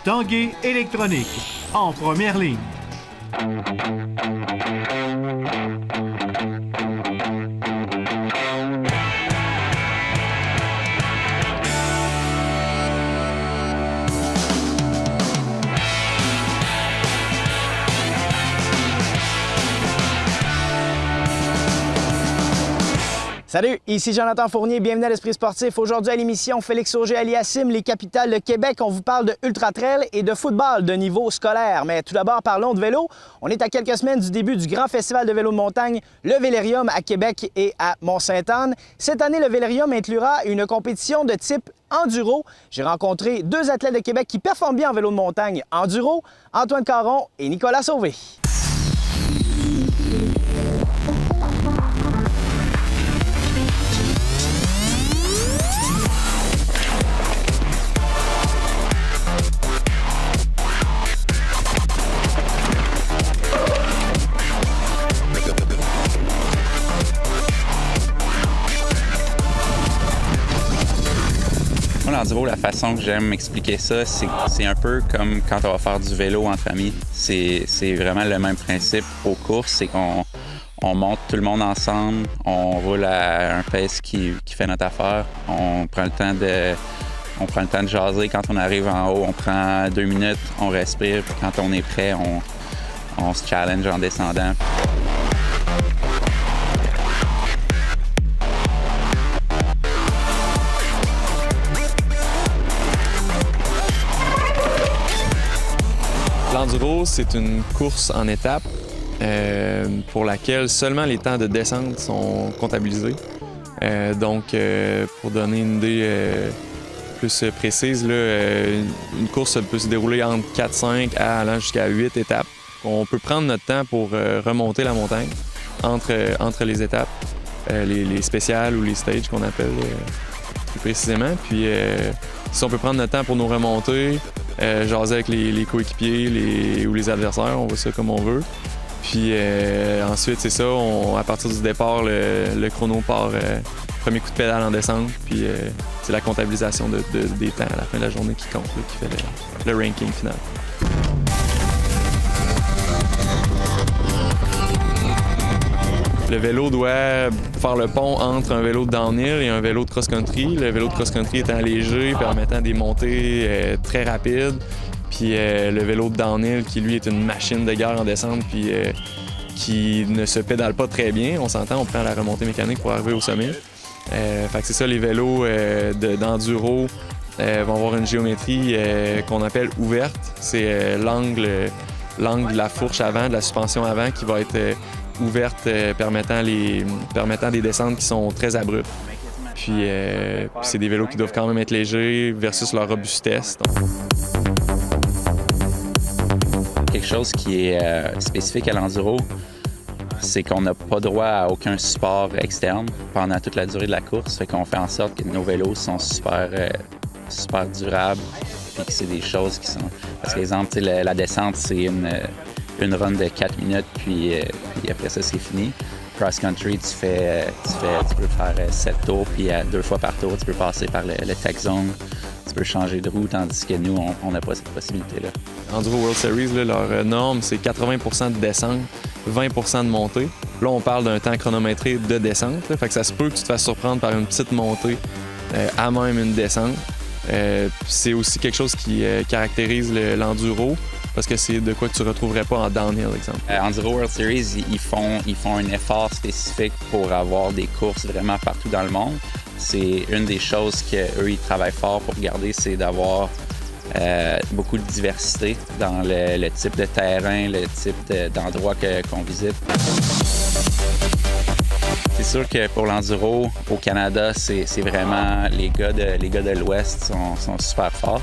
Tanguay électronique, en première ligne. Salut, ici Jonathan Fournier, bienvenue à l'Esprit sportif. Aujourd'hui à l'émission Félix Auger-Aliassime, les capitales de Québec. On vous parle de ultra-trail et de football de niveau scolaire. Mais tout d'abord, parlons de vélo. On est à quelques semaines du début du grand festival de vélo de montagne, le Vélérium à Québec et à Mont-Sainte-Anne. Cette année, le Vélérium inclura une compétition de type enduro. J'ai rencontré deux athlètes de Québec qui performent bien en vélo de montagne enduro, Antoine Caron et Nicolas Sauvé. L'enduro, la façon que j'aime expliquer ça, c'est un peu comme quand on va faire du vélo entre amis. C'est vraiment le même principe aux courses, c'est qu'on monte tout le monde ensemble, on roule à un pace qui fait notre affaire, on prend le temps de jaser quand on arrive en haut, on prend 2 minutes, on respire, puis quand on est prêt, on se challenge en descendant. L'enduro, c'est une course en étapes pour laquelle seulement les temps de descente sont comptabilisés. Pour donner une idée plus précise, une course peut se dérouler entre 4-5 allant jusqu'à 8 étapes. On peut prendre notre temps pour remonter la montagne entre les étapes, les spéciales ou les stages qu'on appelle plus précisément. Puis si on peut prendre notre temps pour nous remonter, jaser avec les coéquipiers ou les adversaires, on voit ça comme on veut. Puis ensuite, c'est ça, à partir du départ, le chrono part, premier coup de pédale en descente, puis c'est la comptabilisation des temps à la fin de la journée qui compte, là, qui fait le ranking final. Le vélo doit faire le pont entre un vélo de downhill et un vélo de cross-country. Le vélo de cross-country étant léger, permettant des montées très rapides. Puis le vélo de downhill qui, lui, est une machine de guerre en descente puis qui ne se pédale pas très bien. On s'entend, on prend la remontée mécanique pour arriver au sommet. Fait que c'est ça, les vélos d'enduro vont avoir une géométrie qu'on appelle ouverte. C'est l'angle de la fourche avant, de la suspension avant qui va être ouverte, permettant des descentes qui sont très abruptes. Puis c'est des vélos qui doivent quand même être légers versus leur robustesse. Quelque chose qui est spécifique à l'enduro, c'est qu'on n'a pas droit à aucun support externe pendant toute la durée de la course. Fait qu'on fait en sorte que nos vélos sont super durables, puis que c'est des choses qui sont... Parce que, exemple, la descente, c'est une run de 4 minutes, puis après ça, c'est fini. Cross-country, tu peux faire 7 tours, puis 2 fois par tour, tu peux passer par le tech zone, tu peux changer de roue, tandis que nous, on n'a pas cette possibilité-là. Enduro World Series, leur norme, c'est 80% de descente, 20% de montée. Là, on parle d'un temps chronométré de descente, là, fait que ça se peut que tu te fasses surprendre par une petite montée à même une descente. C'est aussi quelque chose qui caractérise l'enduro, parce que c'est de quoi que tu ne retrouverais pas en downhill, exemple. Enduro World Series, ils font un effort spécifique pour avoir des courses vraiment partout dans le monde. C'est une des choses qu'eux, ils travaillent fort pour garder, c'est d'avoir beaucoup de diversité dans le type de terrain, le type d'endroit qu'on visite. C'est sûr que pour l'enduro, au Canada, c'est vraiment... Les gars de l'Ouest sont super forts.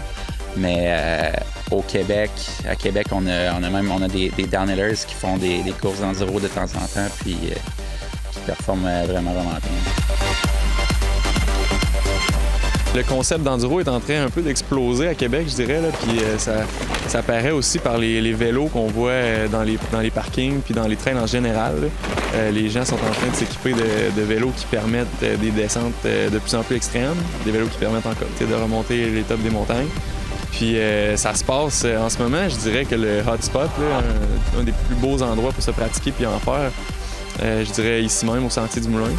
Mais à Québec, on a des downhillers qui font des courses d'enduro de temps en temps, puis qui performent vraiment bien. Le concept d'enduro est en train un peu d'exploser à Québec, je dirais, là, puis ça paraît aussi par les vélos qu'on voit dans les parkings puis dans les trails en général. Les gens sont en train de s'équiper de vélos qui permettent des descentes de plus en plus extrêmes, des vélos qui permettent encore de remonter les tops des montagnes. Puis ça se passe en ce moment, je dirais que le hotspot, là, un des plus beaux endroits pour se pratiquer puis en faire, je dirais ici même au Sentier du Moulin.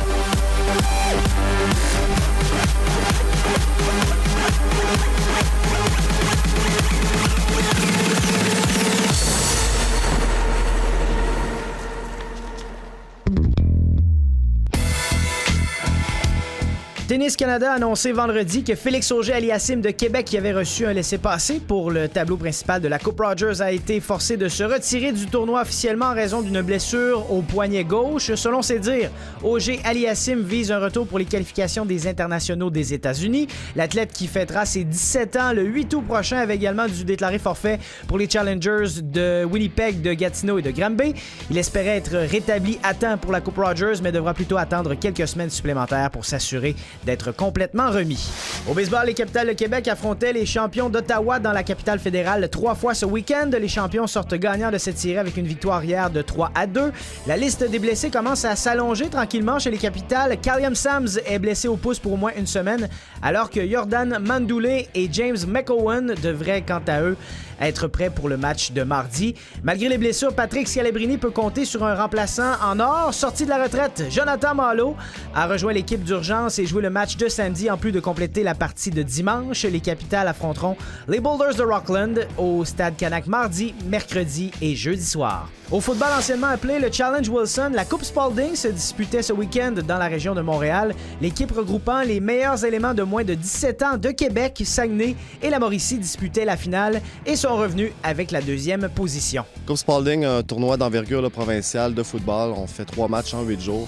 Tennis Canada a annoncé vendredi que Félix Auger-Aliassime de Québec, qui avait reçu un laissez-passer pour le tableau principal de la Coupe Rogers, a été forcé de se retirer du tournoi officiellement en raison d'une blessure au poignet gauche. Selon ses dires, Auger-Aliassime vise un retour pour les qualifications des internationaux des États-Unis. L'athlète qui fêtera ses 17 ans le 8 août prochain avait également dû déclarer forfait pour les Challengers de Winnipeg, de Gatineau et de Granby. Il espérait être rétabli à temps pour la Coupe Rogers, mais devra plutôt attendre quelques semaines supplémentaires pour s'assurer d'être complètement remis. Au baseball, les Capitales de Québec affrontaient les champions d'Ottawa dans la capitale fédérale 3 fois ce week-end. Les champions sortent gagnants de cette série avec une victoire hier de 3-2. La liste des blessés commence à s'allonger tranquillement chez les Capitales. Callum Sams est blessé au pouce pour au moins une semaine, alors que Jordan Mandoulé et James McOwen devraient, quant à eux, être prêts pour le match de mardi. Malgré les blessures, Patrick Scalabrini peut compter sur un remplaçant en or. Sorti de la retraite, Jonathan Malo a rejoint l'équipe d'urgence et joué le match de samedi en plus de compléter la partie de dimanche. Les Capitales affronteront les Boulders de Rockland au Stade Canac mardi, mercredi et jeudi soir. Au football anciennement appelé le Challenge Wilson, la Coupe Spalding se disputait ce week-end dans la région de Montréal. L'équipe regroupant les meilleurs éléments de moins de 17 ans de Québec, Saguenay et la Mauricie disputait la finale et sont revenus avec la deuxième position. Coupe Spalding, un tournoi d'envergure provinciale de football. On fait 3 matchs en 8 jours.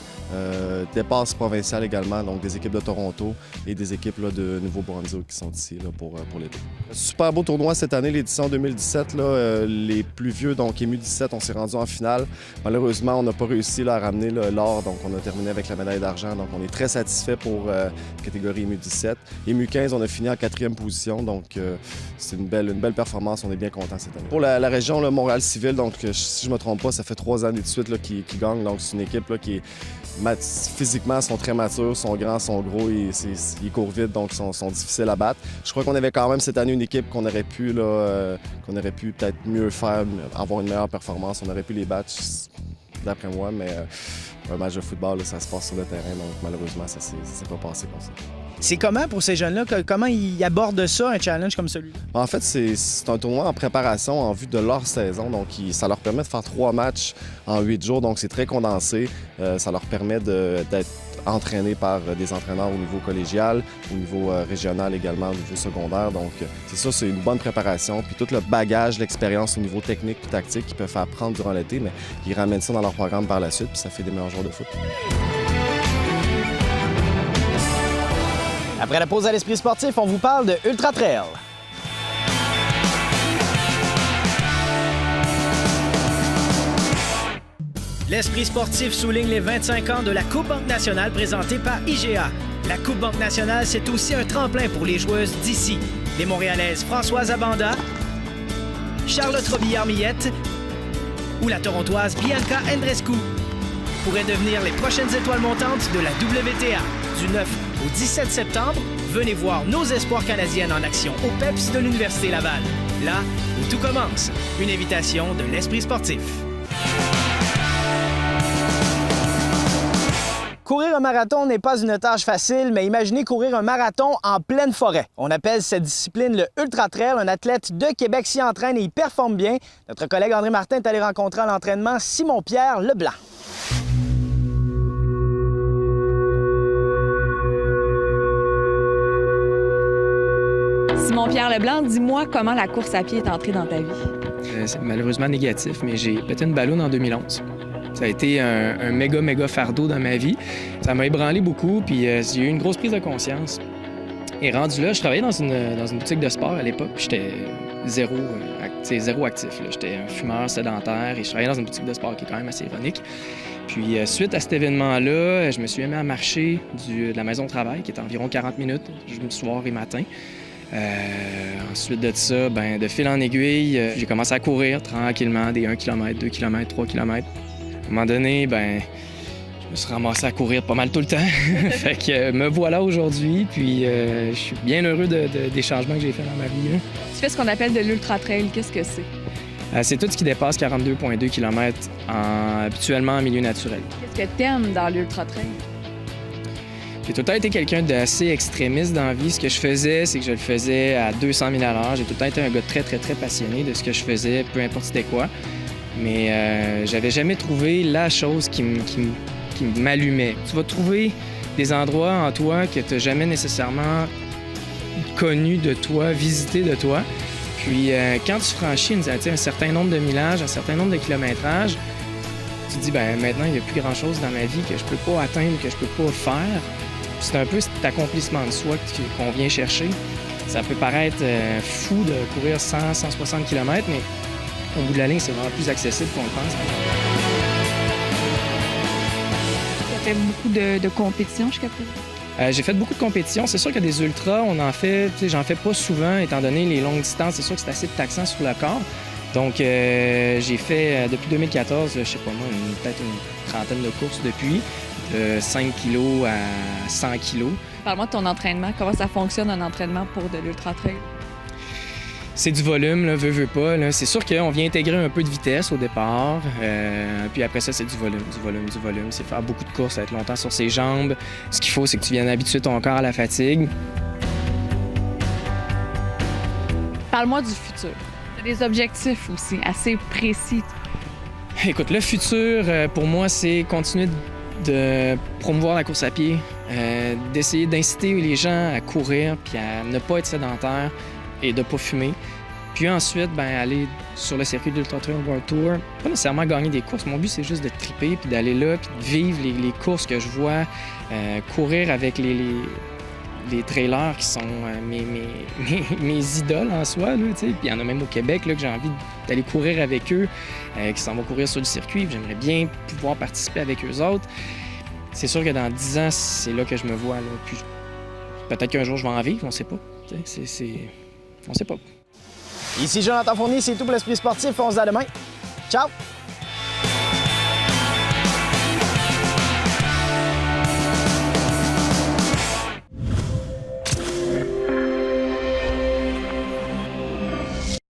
Dépasse provincial également, donc des équipes de Toronto et des équipes là, de Nouveau-Brunswick qui sont ici là, pour l'été. Super beau tournoi cette année, l'édition 2017. Là, les plus vieux, donc MU17, on s'est rendu en finale. Malheureusement, on n'a pas réussi là, à ramener l'or, donc on a terminé avec la médaille d'argent. Donc on est très satisfait pour la catégorie MU17. MU15, on a fini en 4e position, donc c'est une belle performance. On est bien contents cette année. Pour la région là, Montréal-Civil, donc si je ne me trompe pas, ça fait 3 années de suite qu'ils gagnent. Donc c'est une équipe là, qui est physiquement, sont très matures, sont grands, sont gros, ils courent vite, donc sont difficiles à battre. Je crois qu'on avait quand même cette année une équipe qu'on aurait pu peut-être mieux faire, avoir une meilleure performance. On aurait pu les battre, d'après moi, mais un match de football, là, ça se passe sur le terrain, donc malheureusement, ça s'est pas passé comme ça. C'est comment pour ces jeunes-là? Comment ils abordent ça, un challenge comme celui-là? En fait, c'est un tournoi en préparation en vue de leur saison. Donc, ça leur permet de faire 3 matchs en 8 jours. Donc, c'est très condensé. Ça leur permet d'être entraînés par des entraîneurs au niveau collégial, au niveau régional également, au niveau secondaire. Donc, c'est ça, c'est une bonne préparation. Puis tout le bagage, l'expérience au niveau technique et tactique qu'ils peuvent apprendre durant l'été, mais ils ramènent ça dans leur programme par la suite, puis ça fait des meilleurs joueurs de foot. Après la pause à l'Esprit sportif, on vous parle de Ultra Trail. L'Esprit sportif souligne les 25 ans de la Coupe Banque Nationale présentée par IGA. La Coupe Banque Nationale, c'est aussi un tremplin pour les joueuses d'ici. Les Montréalaises Françoise Abanda, Charlotte Robillard-Millette ou la Torontoise Bianca Andreescu pourraient devenir les prochaines étoiles montantes de la WTA. Du 9 au 17 septembre, venez voir nos espoirs canadiennes en action au PEPS de l'Université Laval. Là où tout commence. Une invitation de l'Esprit sportif. Courir un marathon n'est pas une tâche facile, mais imaginez courir un marathon en pleine forêt. On appelle cette discipline le Ultra Trail. Un athlète de Québec s'y entraîne et il performe bien. Notre collègue André Martin est allé rencontrer à l'entraînement Simon-Pierre Leblanc. Simon-Pierre Leblanc, dis-moi comment la course à pied est entrée dans ta vie. C'est malheureusement négatif, mais j'ai pété une balloune en 2011. Ça a été un méga fardeau dans ma vie. Ça m'a ébranlé beaucoup, puis j'ai eu une grosse prise de conscience. Et rendu là, je travaillais dans une boutique de sport à l'époque, puis j'étais zéro actif. J'étais un fumeur sédentaire et je travaillais dans une boutique de sport qui est quand même assez ironique. Puis suite à cet événement-là, je me suis mis à marcher de la maison de travail, qui est à environ 40 minutes, soir et matin. Ensuite de ça, de fil en aiguille, j'ai commencé à courir tranquillement, des 1 km, 2 km, 3 km. À un moment donné, je me suis ramassé à courir pas mal tout le temps. Fait que me voilà aujourd'hui, puis je suis bien heureux des changements que j'ai faits dans ma vie. Là. Tu fais ce qu'on appelle de l'ultra-trail. Qu'est-ce que c'est? C'est tout ce qui dépasse 42,2 km habituellement en milieu naturel. Qu'est-ce que t'aimes dans l'ultra-trail? J'ai tout le temps été quelqu'un d'assez extrémiste dans la vie. Ce que je faisais, c'est que je le faisais à 200 000 à l'heure. J'ai tout le temps été un gars très, très, très passionné de ce que je faisais, peu importe c'était quoi. Mais j'avais jamais trouvé la chose qui m'allumait. Tu vas trouver des endroits en toi que tu n'as jamais nécessairement connu de toi, visité de toi. Puis quand tu franchis un certain nombre de millages, un certain nombre de kilométrages, tu te dis, ben maintenant, il n'y a plus grand-chose dans ma vie que je peux pas atteindre, que je peux pas faire. C'est un peu cet accomplissement de soi qu'on vient chercher. Ça peut paraître fou de courir 100-160 km, mais au bout de la ligne, c'est vraiment plus accessible qu'on le pense. Tu as fait beaucoup de compétitions jusqu'à présent? J'ai fait beaucoup de compétitions. C'est sûr que des ultras, j'en fais pas souvent, étant donné les longues distances. C'est sûr que c'est assez taxant sur le corps. Donc, j'ai fait, depuis 2014, je sais pas moi, peut-être une trentaine de courses depuis, de 5 kg à 100 kg. Parle-moi de ton entraînement. Comment ça fonctionne, un entraînement pour de l'ultra-trail? C'est du volume, là, veux pas. Là. C'est sûr qu'on vient intégrer un peu de vitesse au départ. Puis après ça, c'est du volume. C'est faire beaucoup de courses, être longtemps sur ses jambes. Ce qu'il faut, c'est que tu viennes habituer ton corps à la fatigue. Parle-moi du futur. Tu as des objectifs aussi assez précis. Écoute, le futur, pour moi, c'est continuer de promouvoir la course à pied, d'essayer d'inciter les gens à courir puis à ne pas être sédentaires et de ne pas fumer. Puis ensuite, aller sur le circuit de l'Ultra Trail World Tour. Pas nécessairement gagner des courses. Mon but, c'est juste de triper puis d'aller là puis de vivre les courses que je vois, courir avec les trailers qui sont mes idoles en soi. Là, puis il y en a même au Québec là, que j'ai envie d'aller courir avec eux, qui s'en vont courir sur le circuit. J'aimerais bien pouvoir participer avec eux autres. C'est sûr que dans 10 ans, c'est là que je me vois. Là. Puis peut-être qu'un jour, je vais en vivre, on ne sait pas. On ne sait pas. Ici Jonathan Fournier, c'est tout pour l'Esprit sportif. On se dit à demain. Ciao!